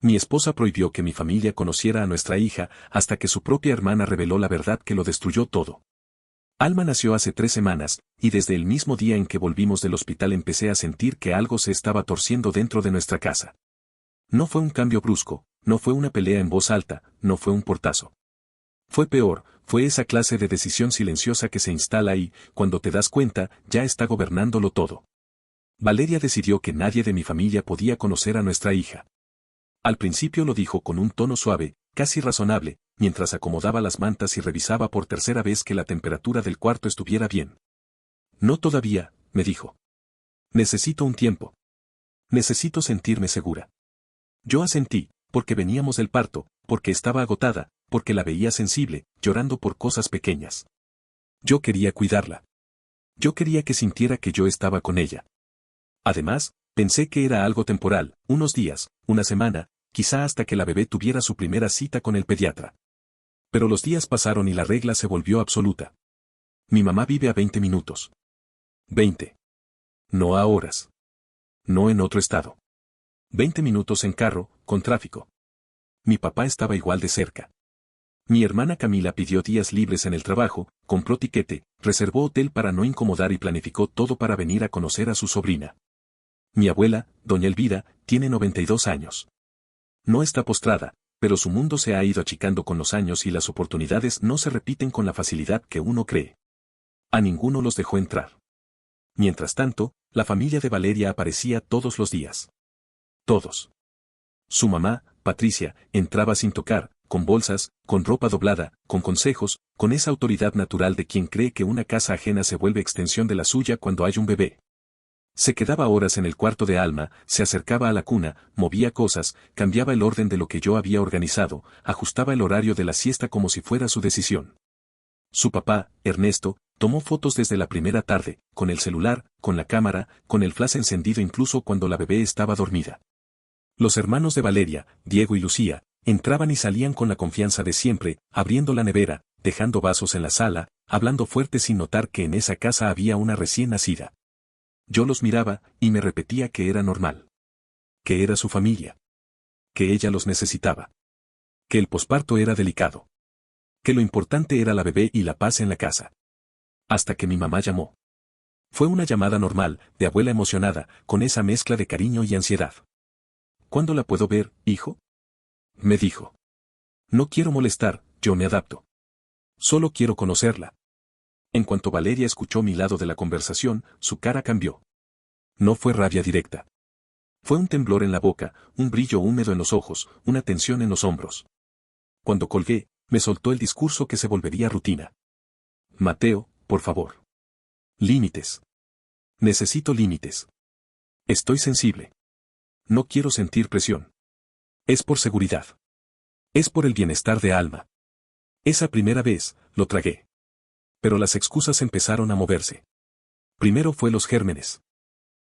Mi esposa prohibió que mi familia conociera a nuestra hija hasta que su propia hermana reveló la verdad que lo destruyó todo. Alma nació hace 3 semanas, y desde el mismo día en que volvimos del hospital empecé a sentir que algo se estaba torciendo dentro de nuestra casa. No fue un cambio brusco, no fue una pelea en voz alta, no fue un portazo. Fue peor, fue esa clase de decisión silenciosa que se instala y, cuando te das cuenta, ya está gobernándolo todo. Valeria decidió que nadie de mi familia podía conocer a nuestra hija. Al principio lo dijo con un tono suave, casi razonable, mientras acomodaba las mantas y revisaba por tercera vez que la temperatura del cuarto estuviera bien. No todavía, me dijo. Necesito un tiempo. Necesito sentirme segura. Yo asentí, porque veníamos del parto, porque estaba agotada, porque la veía sensible, llorando por cosas pequeñas. Yo quería cuidarla. Yo quería que sintiera que yo estaba con ella. Además, pensé que era algo temporal, unos días, una semana, quizá hasta que la bebé tuviera su primera cita con el pediatra. Pero los días pasaron y la regla se volvió absoluta. Mi mamá vive a 20 minutos. 20. No a horas. No en otro estado. 20 minutos en carro, con tráfico. Mi papá estaba igual de cerca. Mi hermana Camila pidió días libres en el trabajo, compró tiquete, reservó hotel para no incomodar y planificó todo para venir a conocer a su sobrina. Mi abuela, doña Elvira, tiene 92 años. No está postrada, pero su mundo se ha ido achicando con los años y las oportunidades no se repiten con la facilidad que uno cree. A ninguno los dejó entrar. Mientras tanto, la familia de Valeria aparecía todos los días. Todos. Su mamá, Patricia, entraba sin tocar, con bolsas, con ropa doblada, con consejos, con esa autoridad natural de quien cree que una casa ajena se vuelve extensión de la suya cuando hay un bebé. Se quedaba horas en el cuarto de Alma, se acercaba a la cuna, movía cosas, cambiaba el orden de lo que yo había organizado, ajustaba el horario de la siesta como si fuera su decisión. Su papá, Ernesto, tomó fotos desde la primera tarde, con el celular, con la cámara, con el flash encendido incluso cuando la bebé estaba dormida. Los hermanos de Valeria, Diego y Lucía, entraban y salían con la confianza de siempre, abriendo la nevera, dejando vasos en la sala, hablando fuerte sin notar que en esa casa había una recién nacida. Yo los miraba, y me repetía que era normal. Que era su familia. Que ella los necesitaba. Que el posparto era delicado. Que lo importante era la bebé y la paz en la casa. Hasta que mi mamá llamó. Fue una llamada normal, de abuela emocionada, con esa mezcla de cariño y ansiedad. ¿Cuándo la puedo ver, hijo? Me dijo. No quiero molestar, yo me adapto. Solo quiero conocerla. En cuanto Valeria escuchó mi lado de la conversación, su cara cambió. No fue rabia directa. Fue un temblor en la boca, un brillo húmedo en los ojos, una tensión en los hombros. Cuando colgué, me soltó el discurso que se volvería rutina. Mateo, por favor. Límites. Necesito límites. Estoy sensible. No quiero sentir presión. Es por seguridad. Es por el bienestar de Alma. Esa primera vez, lo tragué. Pero las excusas empezaron a moverse. Primero fue los gérmenes.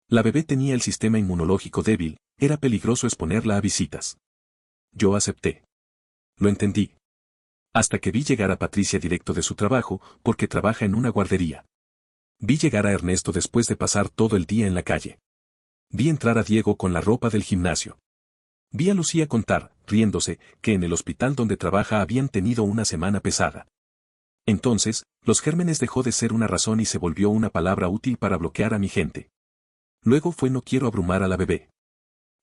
La bebé tenía el sistema inmunológico débil, era peligroso exponerla a visitas. Yo acepté. Lo entendí. Hasta que vi llegar a Patricia directo de su trabajo, porque trabaja en una guardería. Vi llegar a Ernesto después de pasar todo el día en la calle. Vi entrar a Diego con la ropa del gimnasio. Vi a Lucía contar, riéndose, que en el hospital donde trabaja habían tenido una semana pesada. Entonces, los gérmenes dejó de ser una razón y se volvió una palabra útil para bloquear a mi gente. Luego fue no quiero abrumar a la bebé.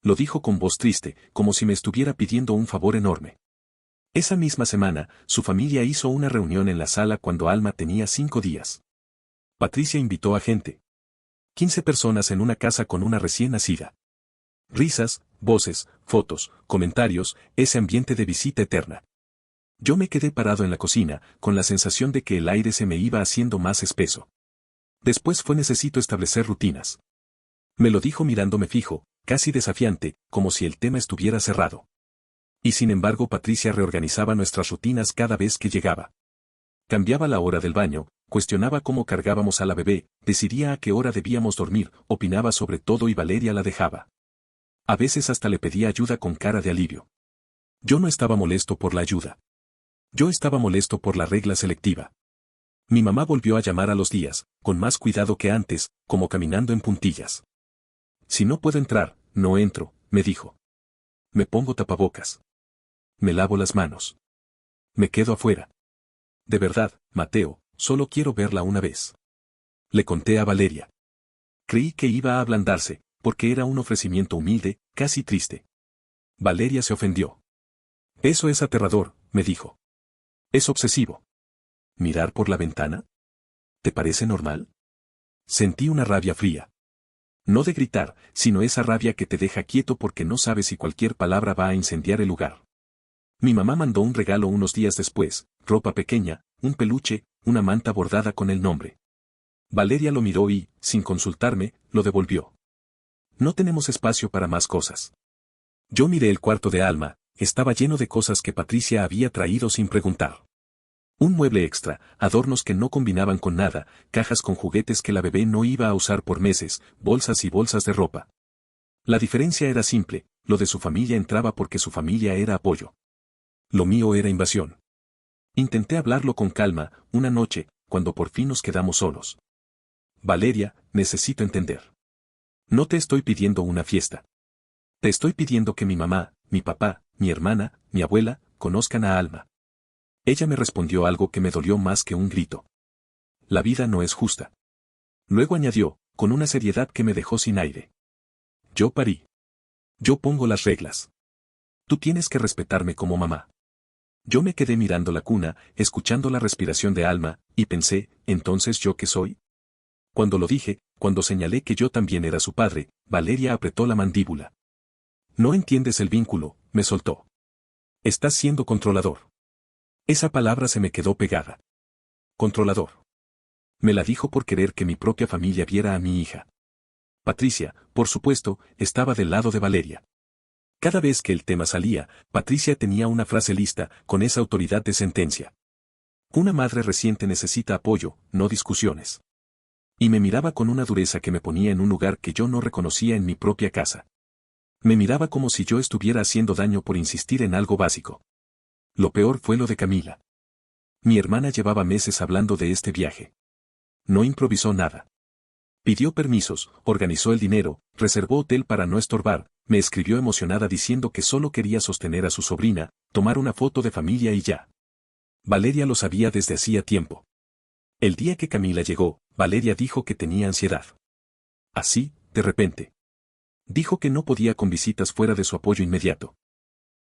Lo dijo con voz triste, como si me estuviera pidiendo un favor enorme. Esa misma semana, su familia hizo una reunión en la sala cuando Alma tenía 5 días. Patricia invitó a gente. 15 personas en una casa con una recién nacida. Risas, voces, fotos, comentarios, ese ambiente de visita eterna. Yo me quedé parado en la cocina, con la sensación de que el aire se me iba haciendo más espeso. Después fue necesito establecer rutinas. Me lo dijo mirándome fijo, casi desafiante, como si el tema estuviera cerrado. Y sin embargo Patricia reorganizaba nuestras rutinas cada vez que llegaba. Cambiaba la hora del baño, cuestionaba cómo cargábamos a la bebé, decidía a qué hora debíamos dormir, opinaba sobre todo y Valeria la dejaba. A veces hasta le pedía ayuda con cara de alivio. Yo no estaba molesto por la ayuda. Yo estaba molesto por la regla selectiva. Mi mamá volvió a llamar a los días, con más cuidado que antes, como caminando en puntillas. Si no puedo entrar, no entro, me dijo. Me pongo tapabocas. Me lavo las manos. Me quedo afuera. De verdad, Mateo, solo quiero verla una vez. Le conté a Valeria. Creí que iba a ablandarse, porque era un ofrecimiento humilde, casi triste. Valeria se ofendió. Eso es aterrador, me dijo. Es obsesivo. ¿Mirar por la ventana? ¿Te parece normal? Sentí una rabia fría. No de gritar, sino esa rabia que te deja quieto porque no sabes si cualquier palabra va a incendiar el lugar. Mi mamá mandó un regalo unos días después, ropa pequeña, un peluche, una manta bordada con el nombre. Valeria lo miró y, sin consultarme, lo devolvió. No tenemos espacio para más cosas. Yo miré el cuarto de Alma, estaba lleno de cosas que Patricia había traído sin preguntar. Un mueble extra, adornos que no combinaban con nada, cajas con juguetes que la bebé no iba a usar por meses, bolsas y bolsas de ropa. La diferencia era simple, lo de su familia entraba porque su familia era apoyo. Lo mío era invasión. Intenté hablarlo con calma, una noche, cuando por fin nos quedamos solos. Valeria, necesito entender. No te estoy pidiendo una fiesta. Te estoy pidiendo que mi mamá, mi papá, mi hermana, mi abuela, conozcan a Alma. Ella me respondió algo que me dolió más que un grito. La vida no es justa. Luego añadió, con una seriedad que me dejó sin aire. Yo parí. Yo pongo las reglas. Tú tienes que respetarme como mamá. Yo me quedé mirando la cuna, escuchando la respiración de Alma, y pensé, ¿entonces yo qué soy? Cuando lo dije, cuando señalé que yo también era su padre, Valeria apretó la mandíbula. No entiendes el vínculo, me soltó. Estás siendo controlador. Esa palabra se me quedó pegada. Controlador. Me la dijo por querer que mi propia familia viera a mi hija. Patricia, por supuesto, estaba del lado de Valeria. Cada vez que el tema salía, Patricia tenía una frase lista, con esa autoridad de sentencia. Una madre reciente necesita apoyo, no discusiones. Y me miraba con una dureza que me ponía en un lugar que yo no reconocía en mi propia casa. Me miraba como si yo estuviera haciendo daño por insistir en algo básico. Lo peor fue lo de Camila. Mi hermana llevaba meses hablando de este viaje. No improvisó nada. Pidió permisos, organizó el dinero, reservó hotel para no estorbar, me escribió emocionada diciendo que solo quería sostener a su sobrina, tomar una foto de familia y ya. Valeria lo sabía desde hacía tiempo. El día que Camila llegó, Valeria dijo que tenía ansiedad. Así, de repente. Dijo que no podía con visitas fuera de su apoyo inmediato.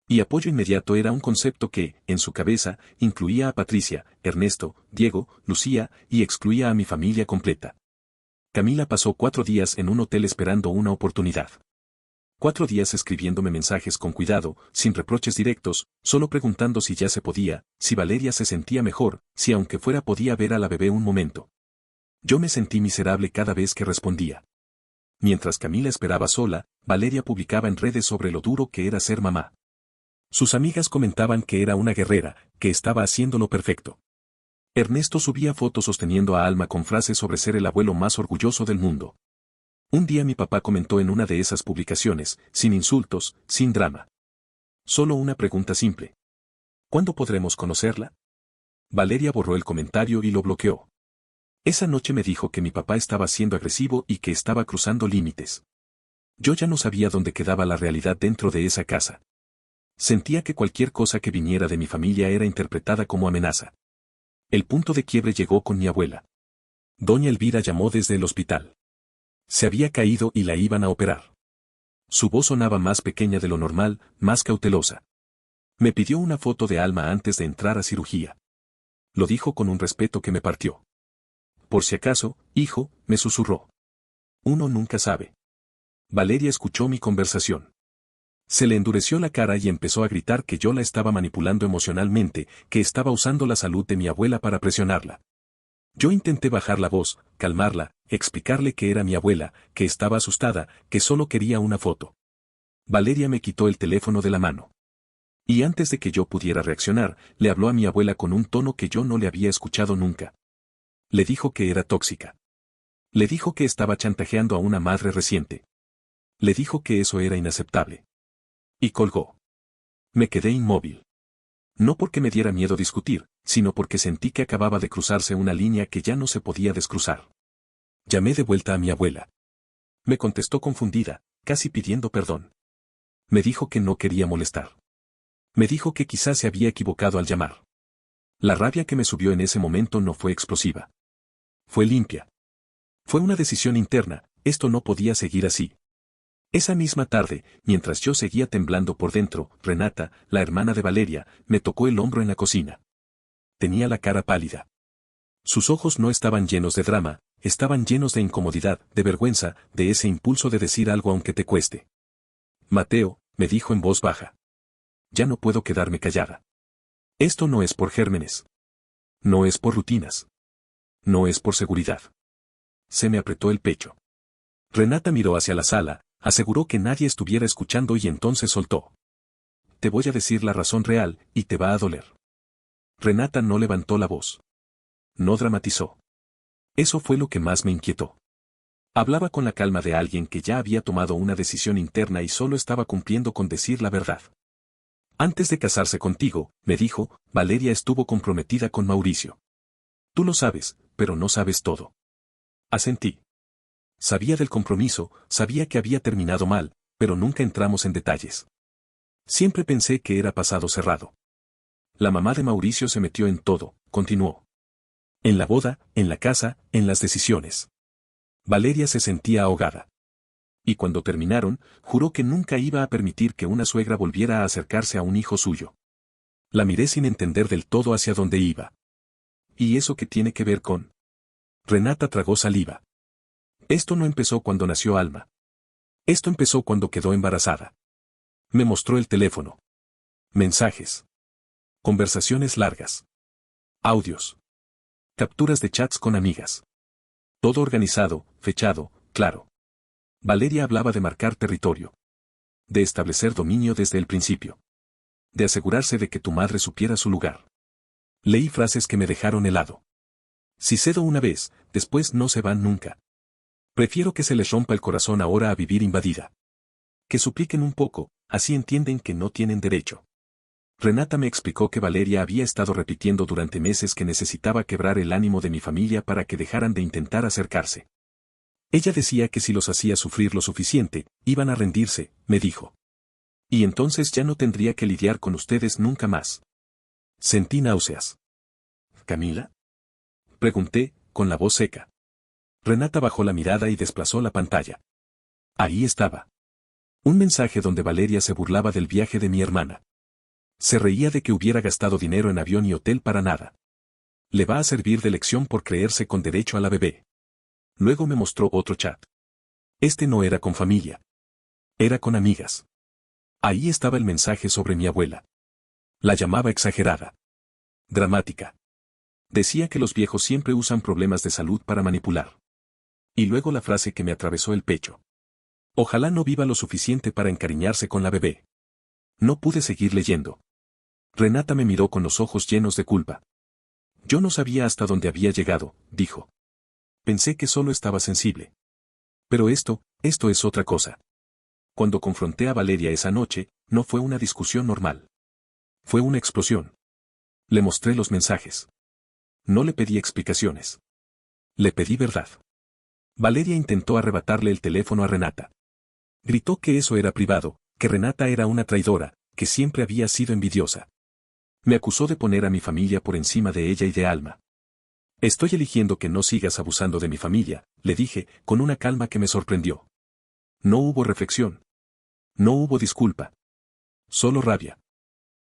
Y apoyo inmediato era un concepto que, en su cabeza, incluía a Patricia, Ernesto, Diego, Lucía, y excluía a mi familia completa. Camila pasó 4 días en un hotel esperando una oportunidad. 4 días escribiéndome mensajes con cuidado, sin reproches directos, solo preguntando si ya se podía, si Valeria se sentía mejor, si aunque fuera podía ver a la bebé un momento. Yo me sentí miserable cada vez que respondía. Mientras Camila esperaba sola, Valeria publicaba en redes sobre lo duro que era ser mamá. Sus amigas comentaban que era una guerrera, que estaba haciéndolo perfecto. Ernesto subía fotos sosteniendo a Alma con frases sobre ser el abuelo más orgulloso del mundo. Un día mi papá comentó en una de esas publicaciones, sin insultos, sin drama. Solo una pregunta simple. ¿Cuándo podremos conocerla? Valeria borró el comentario y lo bloqueó. Esa noche me dijo que mi papá estaba siendo agresivo y que estaba cruzando límites. Yo ya no sabía dónde quedaba la realidad dentro de esa casa. Sentía que cualquier cosa que viniera de mi familia era interpretada como amenaza. El punto de quiebre llegó con mi abuela. Doña Elvira llamó desde el hospital. Se había caído y la iban a operar. Su voz sonaba más pequeña de lo normal, más cautelosa. Me pidió una foto de Alma antes de entrar a cirugía. Lo dijo con un respeto que me partió. Por si acaso, hijo, me susurró. Uno nunca sabe. Valeria escuchó mi conversación. Se le endureció la cara y empezó a gritar que yo la estaba manipulando emocionalmente, que estaba usando la salud de mi abuela para presionarla. Yo intenté bajar la voz, calmarla, explicarle que era mi abuela, que estaba asustada, que solo quería una foto. Valeria me quitó el teléfono de la mano. Y antes de que yo pudiera reaccionar, le habló a mi abuela con un tono que yo no le había escuchado nunca. Le dijo que era tóxica. Le dijo que estaba chantajeando a una madre reciente. Le dijo que eso era inaceptable. Y colgó. Me quedé inmóvil. No porque me diera miedo discutir, sino porque sentí que acababa de cruzarse una línea que ya no se podía descruzar. Llamé de vuelta a mi abuela. Me contestó confundida, casi pidiendo perdón. Me dijo que no quería molestar. Me dijo que quizás se había equivocado al llamar. La rabia que me subió en ese momento no fue explosiva. Fue limpia. Fue una decisión interna, esto no podía seguir así. Esa misma tarde, mientras yo seguía temblando por dentro, Renata, la hermana de Valeria, me tocó el hombro en la cocina. Tenía la cara pálida. Sus ojos no estaban llenos de drama, estaban llenos de incomodidad, de vergüenza, de ese impulso de decir algo aunque te cueste. Mateo, me dijo en voz baja. Ya no puedo quedarme callada. Esto no es por gérmenes. No es por rutinas. No es por seguridad. Se me apretó el pecho. Renata miró hacia la sala, aseguró que nadie estuviera escuchando y entonces soltó. Te voy a decir la razón real, y te va a doler. Renata no levantó la voz. No dramatizó. Eso fue lo que más me inquietó. Hablaba con la calma de alguien que ya había tomado una decisión interna y solo estaba cumpliendo con decir la verdad. Antes de casarse contigo, me dijo, Valeria estuvo comprometida con Mauricio. Tú lo sabes, pero no sabes todo. Asentí. Sabía del compromiso, sabía que había terminado mal, pero nunca entramos en detalles. Siempre pensé que era pasado cerrado. La mamá de Mauricio se metió en todo, continuó. En la boda, en la casa, en las decisiones. Valeria se sentía ahogada. Y cuando terminaron, juró que nunca iba a permitir que una suegra volviera a acercarse a un hijo suyo. La miré sin entender del todo hacia dónde iba. ¿Y eso qué tiene que ver con? Renata tragó saliva. Esto no empezó cuando nació Alma. Esto empezó cuando quedó embarazada. Me mostró el teléfono. Mensajes. Conversaciones largas. Audios. Capturas de chats con amigas. Todo organizado, fechado, claro. Valeria hablaba de marcar territorio. De establecer dominio desde el principio. De asegurarse de que tu madre supiera su lugar. Leí frases que me dejaron helado. Si cedo una vez, después no se van nunca. Prefiero que se les rompa el corazón ahora a vivir invadida. Que supliquen un poco, así entienden que no tienen derecho. Renata me explicó que Valeria había estado repitiendo durante meses que necesitaba quebrar el ánimo de mi familia para que dejaran de intentar acercarse. Ella decía que si los hacía sufrir lo suficiente, iban a rendirse, me dijo. Y entonces ya no tendría que lidiar con ustedes nunca más. Sentí náuseas. ¿Camila? Pregunté, con la voz seca. Renata bajó la mirada y desplazó la pantalla. Ahí estaba. Un mensaje donde Valeria se burlaba del viaje de mi hermana. Se reía de que hubiera gastado dinero en avión y hotel para nada. Le va a servir de lección por creerse con derecho a la bebé. Luego me mostró otro chat. Este no era con familia. Era con amigas. Ahí estaba el mensaje sobre mi abuela. La llamaba exagerada. Dramática. Decía que los viejos siempre usan problemas de salud para manipular. Y luego la frase que me atravesó el pecho. Ojalá no viva lo suficiente para encariñarse con la bebé. No pude seguir leyendo. Renata me miró con los ojos llenos de culpa. Yo no sabía hasta dónde había llegado, dijo. Pensé que solo estaba sensible. Pero esto es otra cosa. Cuando confronté a Valeria esa noche, no fue una discusión normal. Fue una explosión. Le mostré los mensajes. No le pedí explicaciones. Le pedí verdad. Valeria intentó arrebatarle el teléfono a Renata. Gritó que eso era privado, que Renata era una traidora, que siempre había sido envidiosa. Me acusó de poner a mi familia por encima de ella y de Alma. Estoy eligiendo que no sigas abusando de mi familia, le dije, con una calma que me sorprendió. No hubo reflexión. No hubo disculpa. Solo rabia.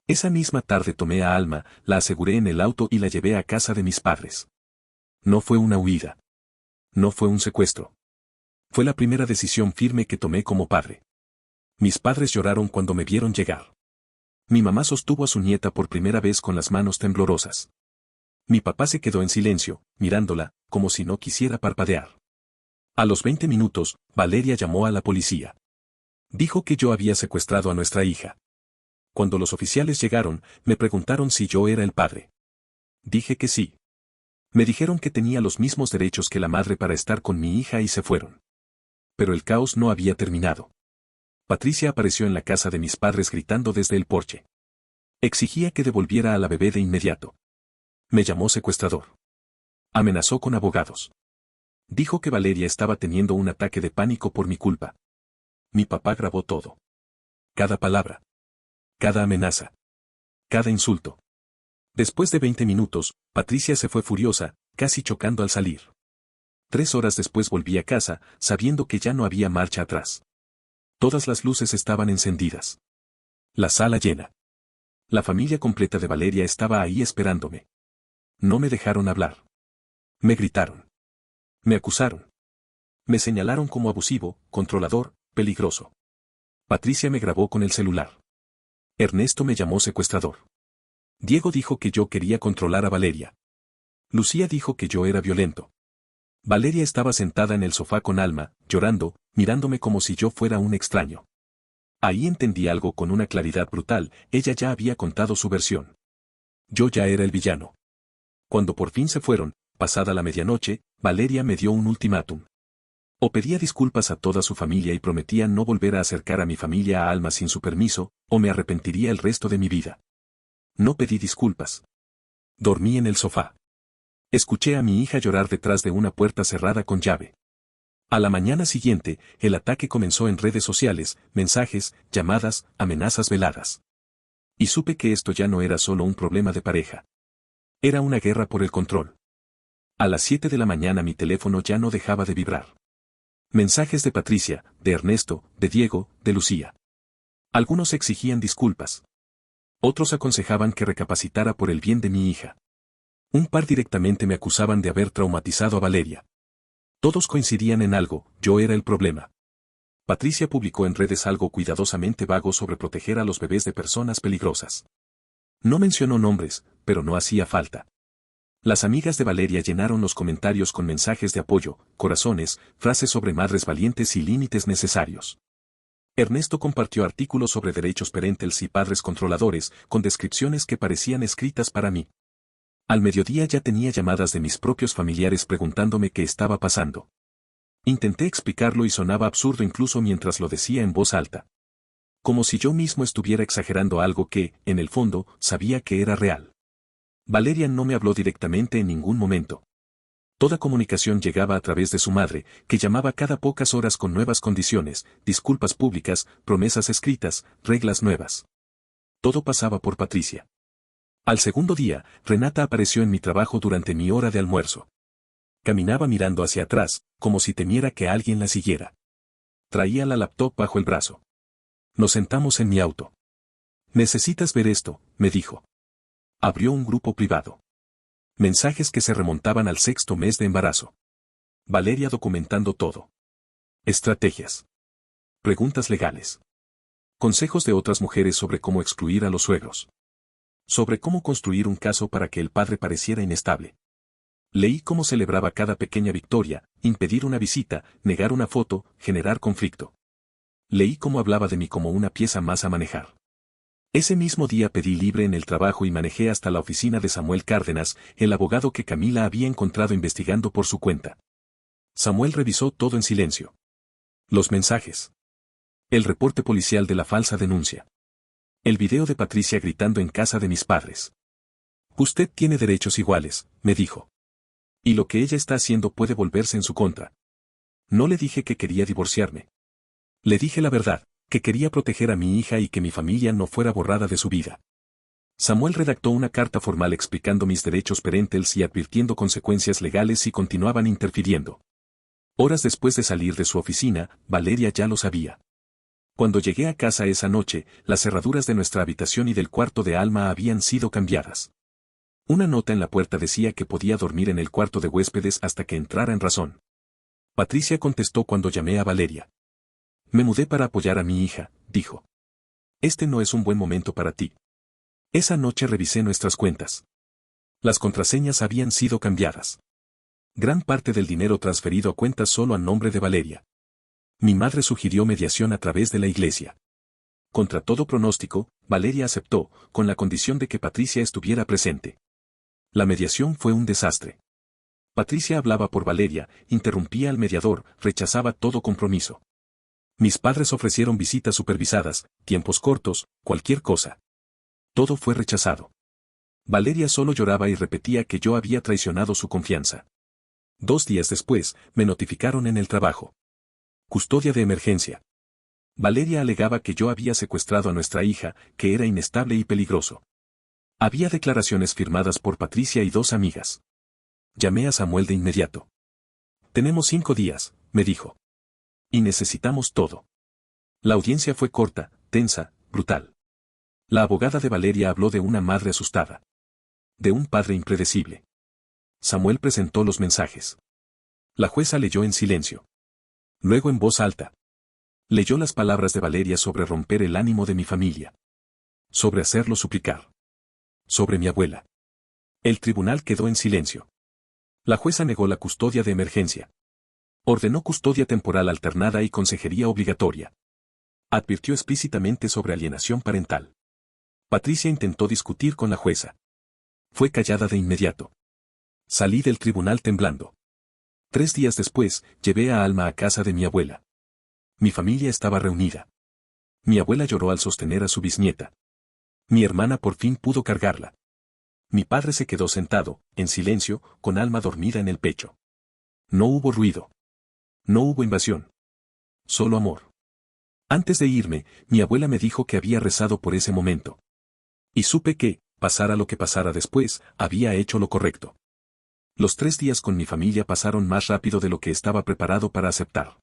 Esa misma tarde tomé a Alma, la aseguré en el auto y la llevé a casa de mis padres. No fue una huida. No fue un secuestro. Fue la primera decisión firme que tomé como padre. Mis padres lloraron cuando me vieron llegar. Mi mamá sostuvo a su nieta por primera vez con las manos temblorosas. Mi papá se quedó en silencio, mirándola, como si no quisiera parpadear. A los 20 minutos, Valeria llamó a la policía. Dijo que yo había secuestrado a nuestra hija. Cuando los oficiales llegaron, me preguntaron si yo era el padre. Dije que sí. Me dijeron que tenía los mismos derechos que la madre para estar con mi hija y se fueron. Pero el caos no había terminado. Patricia apareció en la casa de mis padres gritando desde el porche. Exigía que devolviera a la bebé de inmediato. Me llamó secuestrador. Amenazó con abogados. Dijo que Valeria estaba teniendo un ataque de pánico por mi culpa. Mi papá grabó todo. Cada palabra. Cada amenaza. Cada insulto. Después de 20 minutos, Patricia se fue furiosa, casi chocando al salir. 3 horas después volví a casa, sabiendo que ya no había marcha atrás. Todas las luces estaban encendidas. La sala llena. La familia completa de Valeria estaba ahí esperándome. No me dejaron hablar. Me gritaron. Me acusaron. Me señalaron como abusivo, controlador, peligroso. Patricia me grabó con el celular. Ernesto me llamó secuestrador. Diego dijo que yo quería controlar a Valeria. Lucía dijo que yo era violento. Valeria estaba sentada en el sofá con Alma, llorando, mirándome como si yo fuera un extraño. Ahí entendí algo con una claridad brutal, ella ya había contado su versión. Yo ya era el villano. Cuando por fin se fueron, pasada la medianoche, Valeria me dio un ultimátum. O pedía disculpas a toda su familia y prometía no volver a acercar a mi familia a Alma sin su permiso, o me arrepentiría el resto de mi vida. No pedí disculpas. Dormí en el sofá. Escuché a mi hija llorar detrás de una puerta cerrada con llave. A la mañana siguiente, el ataque comenzó en redes sociales, mensajes, llamadas, amenazas veladas. Y supe que esto ya no era solo un problema de pareja. Era una guerra por el control. A las 7 de la mañana mi teléfono ya no dejaba de vibrar. Mensajes de Patricia, de Ernesto, de Diego, de Lucía. Algunos exigían disculpas. Otros aconsejaban que recapacitara por el bien de mi hija. Un par directamente me acusaban de haber traumatizado a Valeria. Todos coincidían en algo, yo era el problema. Patricia publicó en redes algo cuidadosamente vago sobre proteger a los bebés de personas peligrosas. No mencionó nombres, pero no hacía falta. Las amigas de Valeria llenaron los comentarios con mensajes de apoyo, corazones, frases sobre madres valientes y límites necesarios. Ernesto compartió artículos sobre derechos parentales y padres controladores, con descripciones que parecían escritas para mí. Al mediodía ya tenía llamadas de mis propios familiares preguntándome qué estaba pasando. Intenté explicarlo y sonaba absurdo incluso mientras lo decía en voz alta. Como si yo mismo estuviera exagerando algo que, en el fondo, sabía que era real. Valeria no me habló directamente en ningún momento. Toda comunicación llegaba a través de su madre, que llamaba cada pocas horas con nuevas condiciones, disculpas públicas, promesas escritas, reglas nuevas. Todo pasaba por Patricia. Al segundo día, Renata apareció en mi trabajo durante mi hora de almuerzo. Caminaba mirando hacia atrás, como si temiera que alguien la siguiera. Traía la laptop bajo el brazo. Nos sentamos en mi auto. «Necesitas ver esto», me dijo. Abrió un grupo privado. Mensajes que se remontaban al 6º mes de embarazo. Valeria documentando todo. Estrategias. Preguntas legales. Consejos de otras mujeres sobre cómo excluir a los suegros. Sobre cómo construir un caso para que el padre pareciera inestable. Leí cómo celebraba cada pequeña victoria, impedir una visita, negar una foto, generar conflicto. Leí cómo hablaba de mí como una pieza más a manejar. Ese mismo día pedí libre en el trabajo y manejé hasta la oficina de Samuel Cárdenas, el abogado que Camila había encontrado investigando por su cuenta. Samuel revisó todo en silencio. Los mensajes. El reporte policial de la falsa denuncia. El video de Patricia gritando en casa de mis padres. Usted tiene derechos iguales, me dijo. Y lo que ella está haciendo puede volverse en su contra. No le dije que quería divorciarme. Le dije la verdad, que quería proteger a mi hija y que mi familia no fuera borrada de su vida. Samuel redactó una carta formal explicando mis derechos parentales y advirtiendo consecuencias legales si continuaban interfiriendo. Horas después de salir de su oficina, Valeria ya lo sabía. Cuando llegué a casa esa noche, las cerraduras de nuestra habitación y del cuarto de Alma habían sido cambiadas. Una nota en la puerta decía que podía dormir en el cuarto de huéspedes hasta que entrara en razón. Patricia contestó cuando llamé a Valeria. Me mudé para apoyar a mi hija, dijo. Este no es un buen momento para ti. Esa noche revisé nuestras cuentas. Las contraseñas habían sido cambiadas. Gran parte del dinero transferido a cuentas solo a nombre de Valeria. Mi madre sugirió mediación a través de la iglesia. Contra todo pronóstico, Valeria aceptó, con la condición de que Patricia estuviera presente. La mediación fue un desastre. Patricia hablaba por Valeria, interrumpía al mediador, rechazaba todo compromiso. Mis padres ofrecieron visitas supervisadas, tiempos cortos, cualquier cosa. Todo fue rechazado. Valeria solo lloraba y repetía que yo había traicionado su confianza. 2 días después, me notificaron en el trabajo. Custodia de emergencia. Valeria alegaba que yo había secuestrado a nuestra hija, que era inestable y peligroso. Había declaraciones firmadas por Patricia y 2 amigas. Llamé a Samuel de inmediato. Tenemos 5 días, me dijo. Y necesitamos todo. La audiencia fue corta, tensa, brutal. La abogada de Valeria habló de una madre asustada. De un padre impredecible. Samuel presentó los mensajes. La jueza leyó en silencio. Luego en voz alta. Leyó las palabras de Valeria sobre romper el ánimo de mi familia. Sobre hacerlo suplicar. Sobre mi abuela. El tribunal quedó en silencio. La jueza negó la custodia de emergencia. Ordenó custodia temporal alternada y consejería obligatoria. Advirtió explícitamente sobre alienación parental. Patricia intentó discutir con la jueza. Fue callada de inmediato. Salí del tribunal temblando. 3 días después, llevé a Alma a casa de mi abuela. Mi familia estaba reunida. Mi abuela lloró al sostener a su bisnieta. Mi hermana por fin pudo cargarla. Mi padre se quedó sentado, en silencio, con Alma dormida en el pecho. No hubo ruido. No hubo invasión. Solo amor. Antes de irme, mi abuela me dijo que había rezado por ese momento. Y supe que, pasara lo que pasara después, había hecho lo correcto. Los 3 días con mi familia pasaron más rápido de lo que estaba preparado para aceptar.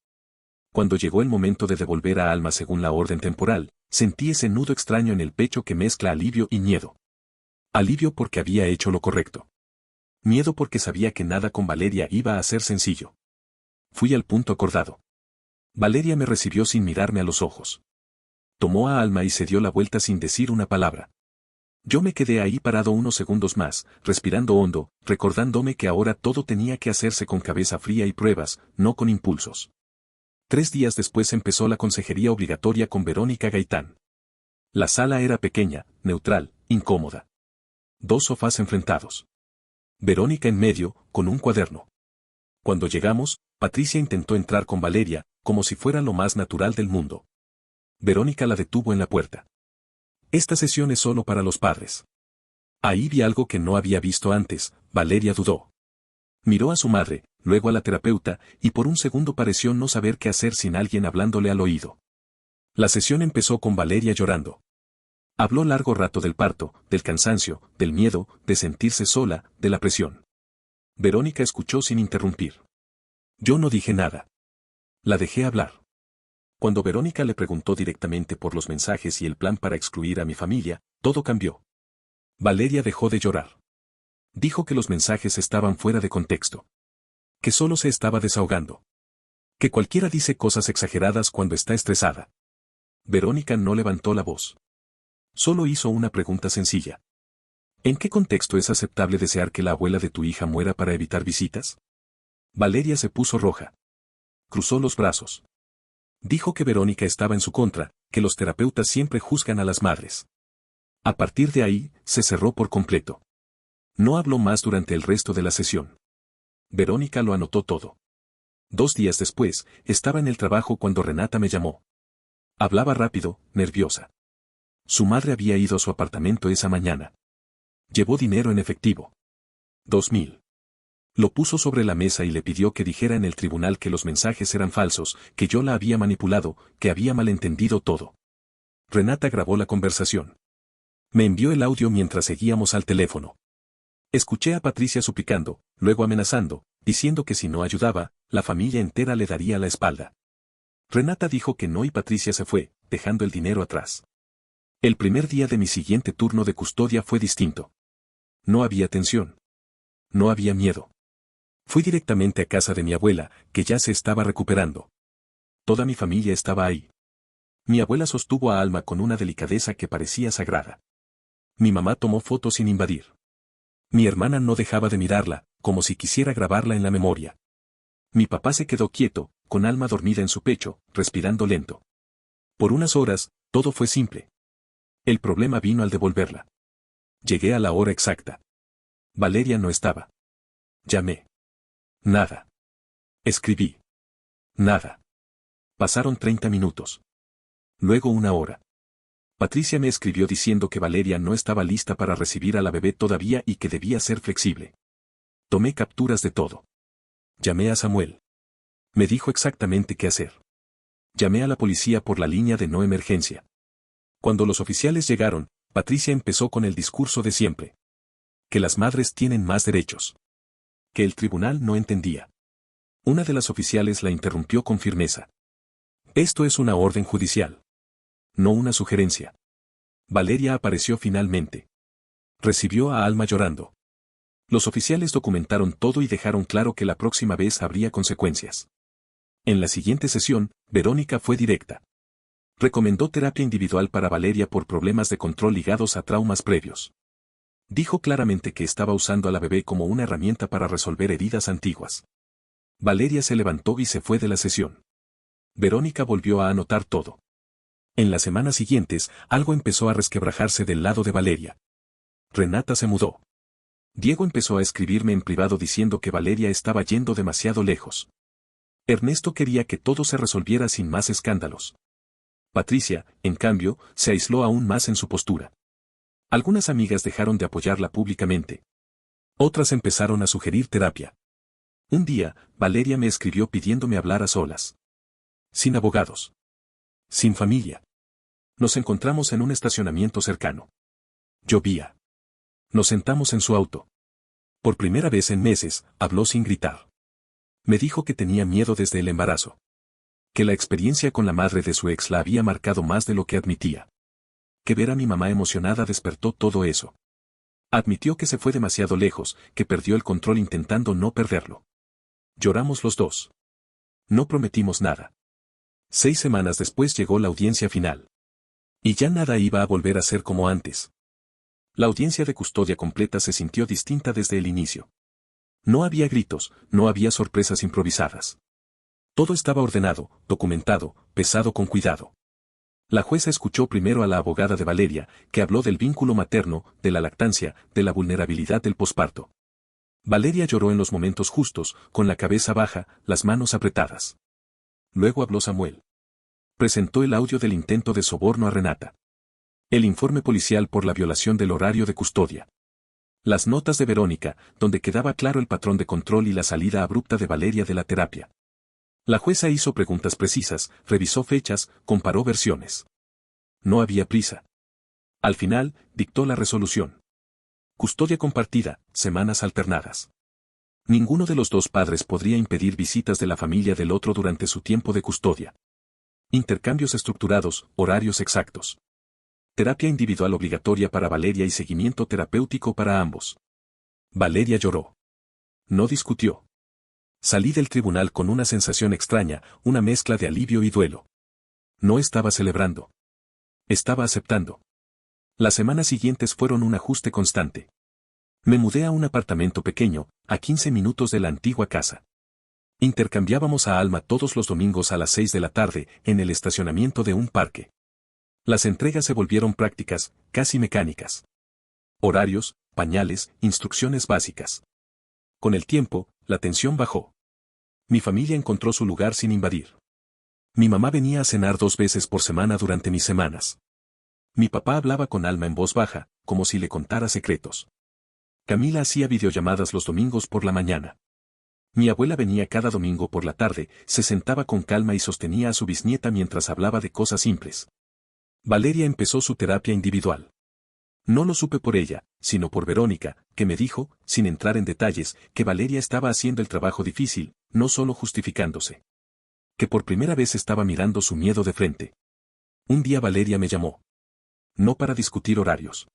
Cuando llegó el momento de devolver a Alma según la orden temporal, sentí ese nudo extraño en el pecho que mezcla alivio y miedo. Alivio porque había hecho lo correcto. Miedo porque sabía que nada con Valeria iba a ser sencillo. Fui al punto acordado. Valeria me recibió sin mirarme a los ojos. Tomó a Alma y se dio la vuelta sin decir una palabra. Yo me quedé ahí parado unos segundos más, respirando hondo, recordándome que ahora todo tenía que hacerse con cabeza fría y pruebas, no con impulsos. 3 días después empezó la consejería obligatoria con Verónica Gaitán. La sala era pequeña, neutral, incómoda. 2 sofás enfrentados. Verónica en medio, con un cuaderno. Cuando llegamos, Patricia intentó entrar con Valeria, como si fuera lo más natural del mundo. Verónica la detuvo en la puerta. Esta sesión es solo para los padres. Ahí vi algo que no había visto antes. Valeria dudó. Miró a su madre, luego a la terapeuta, y por un segundo pareció no saber qué hacer sin alguien hablándole al oído. La sesión empezó con Valeria llorando. Habló largo rato del parto, del cansancio, del miedo, de sentirse sola, de la presión. Verónica escuchó sin interrumpir. Yo no dije nada. La dejé hablar. Cuando Verónica le preguntó directamente por los mensajes y el plan para excluir a mi familia, todo cambió. Valeria dejó de llorar. Dijo que los mensajes estaban fuera de contexto. Que solo se estaba desahogando. Que cualquiera dice cosas exageradas cuando está estresada. Verónica no levantó la voz. Solo hizo una pregunta sencilla. ¿En qué contexto es aceptable desear que la abuela de tu hija muera para evitar visitas? Valeria se puso roja. Cruzó los brazos. Dijo que Verónica estaba en su contra, que los terapeutas siempre juzgan a las madres. A partir de ahí, se cerró por completo. No habló más durante el resto de la sesión. Verónica lo anotó todo. 2 días después, estaba en el trabajo cuando Renata me llamó. Hablaba rápido, nerviosa. Su madre había ido a su apartamento esa mañana. Llevó dinero en efectivo. 2.000. Lo puso sobre la mesa y le pidió que dijera en el tribunal que los mensajes eran falsos, que yo la había manipulado, que había malentendido todo. Renata grabó la conversación. Me envió el audio mientras seguíamos al teléfono. Escuché a Patricia suplicando, luego amenazando, diciendo que si no ayudaba, la familia entera le daría la espalda. Renata dijo que no y Patricia se fue, dejando el dinero atrás. El primer día de mi siguiente turno de custodia fue distinto. No había tensión. No había miedo. Fui directamente a casa de mi abuela, que ya se estaba recuperando. Toda mi familia estaba ahí. Mi abuela sostuvo a Alma con una delicadeza que parecía sagrada. Mi mamá tomó fotos sin invadir. Mi hermana no dejaba de mirarla, como si quisiera grabarla en la memoria. Mi papá se quedó quieto, con Alma dormida en su pecho, respirando lento. Por unas horas, todo fue simple. El problema vino al devolverla. Llegué a la hora exacta. Valeria no estaba. Llamé. Nada. Escribí. Nada. Pasaron 30 minutos. Luego 1 hora. Patricia me escribió diciendo que Valeria no estaba lista para recibir a la bebé todavía y que debía ser flexible. Tomé capturas de todo. Llamé a Samuel. Me dijo exactamente qué hacer. Llamé a la policía por la línea de no emergencia. Cuando los oficiales llegaron, Patricia empezó con el discurso de siempre. Que las madres tienen más derechos. Que el tribunal no entendía. Una de las oficiales la interrumpió con firmeza. Esto es una orden judicial. No una sugerencia. Valeria apareció finalmente. Recibió a Alma llorando. Los oficiales documentaron todo y dejaron claro que la próxima vez habría consecuencias. En la siguiente sesión, Verónica fue directa. Recomendó terapia individual para Valeria por problemas de control ligados a traumas previos. Dijo claramente que estaba usando a la bebé como una herramienta para resolver heridas antiguas. Valeria se levantó y se fue de la sesión. Verónica volvió a anotar todo. En las semanas siguientes, algo empezó a resquebrajarse del lado de Valeria. Renata se mudó. Diego empezó a escribirme en privado diciendo que Valeria estaba yendo demasiado lejos. Ernesto quería que todo se resolviera sin más escándalos. Patricia, en cambio, se aisló aún más en su postura. Algunas amigas dejaron de apoyarla públicamente. Otras empezaron a sugerir terapia. Un día, Valeria me escribió pidiéndome hablar a solas. Sin abogados. Sin familia. Nos encontramos en un estacionamiento cercano. Llovía. Nos sentamos en su auto. Por primera vez en meses, habló sin gritar. Me dijo que tenía miedo desde el embarazo. Que la experiencia con la madre de su ex la había marcado más de lo que admitía. Que ver a mi mamá emocionada despertó todo eso. Admitió que se fue demasiado lejos, que perdió el control intentando no perderlo. Lloramos los dos. No prometimos nada. 6 semanas después llegó la audiencia final. Y ya nada iba a volver a ser como antes. La audiencia de custodia completa se sintió distinta desde el inicio. No había gritos, no había sorpresas improvisadas. Todo estaba ordenado, documentado, pesado con cuidado. La jueza escuchó primero a la abogada de Valeria, que habló del vínculo materno, de la lactancia, de la vulnerabilidad del posparto. Valeria lloró en los momentos justos, con la cabeza baja, las manos apretadas. Luego habló Samuel. Presentó el audio del intento de soborno a Renata. El informe policial por la violación del horario de custodia. Las notas de Verónica, donde quedaba claro el patrón de control y la salida abrupta de Valeria de la terapia. La jueza hizo preguntas precisas, revisó fechas, comparó versiones. No había prisa. Al final, dictó la resolución. Custodia compartida, semanas alternadas. Ninguno de los dos padres podría impedir visitas de la familia del otro durante su tiempo de custodia. Intercambios estructurados, horarios exactos. Terapia individual obligatoria para Valeria y seguimiento terapéutico para ambos. Valeria lloró. No discutió. Salí del tribunal con una sensación extraña, una mezcla de alivio y duelo. No estaba celebrando. Estaba aceptando. Las semanas siguientes fueron un ajuste constante. Me mudé a un apartamento pequeño, a 15 minutos de la antigua casa. Intercambiábamos a Alma todos los domingos a las 6 de la tarde, en el estacionamiento de un parque. Las entregas se volvieron prácticas, casi mecánicas. Horarios, pañales, instrucciones básicas. Con el tiempo, la tensión bajó. Mi familia encontró su lugar sin invadir. Mi mamá venía a cenar 2 veces por semana durante mis semanas. Mi papá hablaba con Alma en voz baja, como si le contara secretos. Camila hacía videollamadas los domingos por la mañana. Mi abuela venía cada domingo por la tarde, se sentaba con calma y sostenía a su bisnieta mientras hablaba de cosas simples. Valeria empezó su terapia individual. No lo supe por ella, sino por Verónica, que me dijo, sin entrar en detalles, que Valeria estaba haciendo el trabajo difícil, no solo justificándose. Que por primera vez estaba mirando su miedo de frente. Un día Valeria me llamó. No para discutir horarios.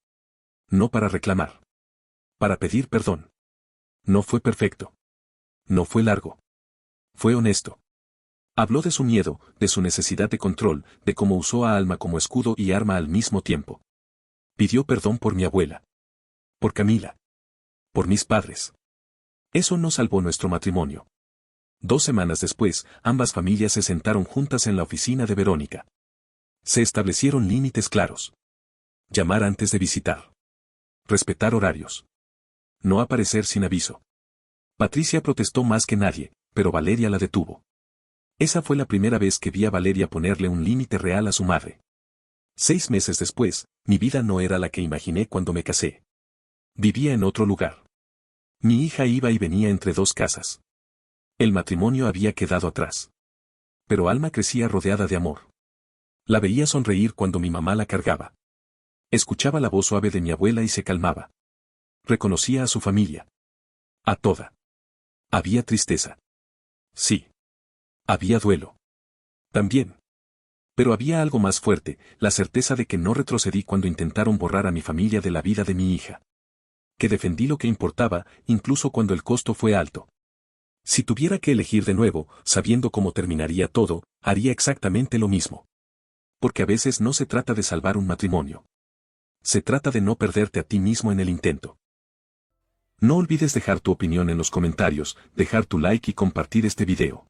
No para reclamar. Para pedir perdón. No fue perfecto. No fue largo. Fue honesto. Habló de su miedo, de su necesidad de control, de cómo usó a Alma como escudo y arma al mismo tiempo. Pidió perdón por mi abuela. Por Camila. Por mis padres. Eso no salvó nuestro matrimonio. 2 semanas después, ambas familias se sentaron juntas en la oficina de Verónica. Se establecieron límites claros. Llamar antes de visitar. Respetar horarios. No aparecer sin aviso. Patricia protestó más que nadie, pero Valeria la detuvo. Esa fue la primera vez que vi a Valeria ponerle un límite real a su madre. 6 meses después, mi vida no era la que imaginé cuando me casé. Vivía en otro lugar. Mi hija iba y venía entre 2 casas. El matrimonio había quedado atrás. pero Alma crecía rodeada de amor. La veía sonreír cuando mi mamá la cargaba. Escuchaba la voz suave de mi abuela y se calmaba. Reconocía a su familia. A toda. Había tristeza. Sí. Había duelo. También. Pero había algo más fuerte, la certeza de que no retrocedí cuando intentaron borrar a mi familia de la vida de mi hija. Que defendí lo que importaba, incluso cuando el costo fue alto. Si tuviera que elegir de nuevo, sabiendo cómo terminaría todo, haría exactamente lo mismo. Porque a veces no se trata de salvar un matrimonio. Se trata de no perderte a ti mismo en el intento. No olvides dejar tu opinión en los comentarios, dejar tu like y compartir este video.